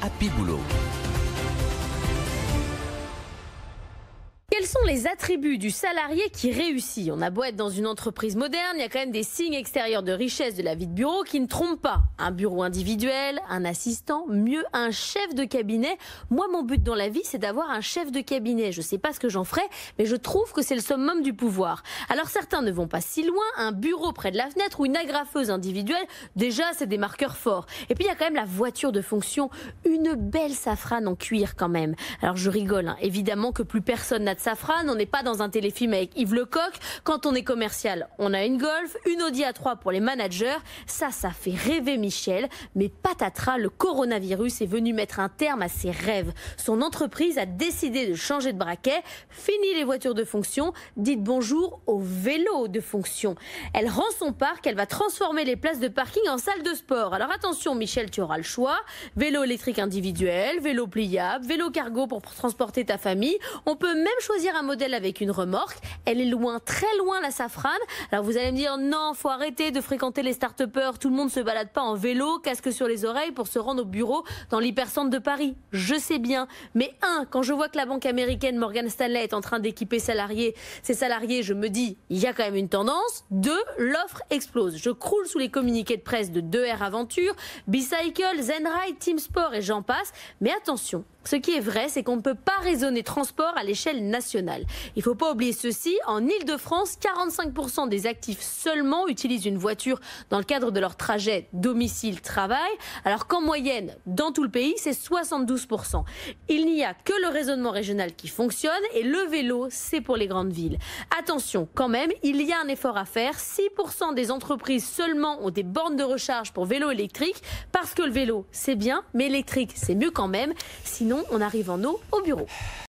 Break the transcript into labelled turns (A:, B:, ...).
A: Happy Boulot.
B: Quels sont les attributs du salarié qui réussit? On a beau être dans une entreprise moderne, il y a quand même des signes extérieurs de richesse de la vie de bureau qui ne trompent pas. Un bureau individuel, un assistant, mieux un chef de cabinet. Moi, mon but dans la vie, c'est d'avoir un chef de cabinet. Je ne sais pas ce que j'en ferai, mais je trouve que c'est le summum du pouvoir. Alors certains ne vont pas si loin, un bureau près de la fenêtre ou une agrafeuse individuelle, déjà c'est des marqueurs forts. Et puis il y a quand même la voiture de fonction, une belle safrane en cuir quand même. Alors je rigole, hein. Évidemment que plus personne n'a de safrane, on n'est pas dans un téléfilm avec Yves Lecoq. Quand on est commercial, on a une Golf, une Audi A3 pour les managers. Ça fait rêver Michel. Mais patatras, le coronavirus est venu mettre un terme à ses rêves. Son entreprise a décidé de changer de braquet. Fini les voitures de fonction, dites bonjour aux vélos de fonction. Elle rend son parc, elle va transformer les places de parking en salle de sport. Alors attention Michel, tu auras le choix. Vélo électrique individuel, vélo pliable, vélo cargo pour transporter ta famille. On peut même choisir un modèle avec une remorque. Elle est loin, très loin la safrane. Alors vous allez me dire non, faut arrêter de fréquenter les start-upers. Tout le monde se balade pas en vélo, casque sur les oreilles pour se rendre au bureau dans l'hypercentre de Paris. Je sais bien. Mais quand je vois que la banque américaine Morgan Stanley est en train d'équiper ses salariés, je me dis, il y a quand même une tendance. 2, l'offre explose. Je croule sous les communiqués de presse de 2R Aventure, Bicycle, Zenride, Team Sport et j'en passe. Mais attention, ce qui est vrai, c'est qu'on ne peut pas raisonner transport à l'échelle nationale. Il ne faut pas oublier ceci, en Ile-de-France, 45% des actifs seulement utilisent une voiture dans le cadre de leur trajet domicile-travail, alors qu'en moyenne, dans tout le pays, c'est 72%. Il n'y a que le raisonnement régional qui fonctionne et le vélo, c'est pour les grandes villes. Attention, quand même, il y a un effort à faire. 6% des entreprises seulement ont des bornes de recharge pour vélo électrique, parce que le vélo, c'est bien, mais électrique, c'est mieux quand même. Sinon, on arrive en eau au bureau.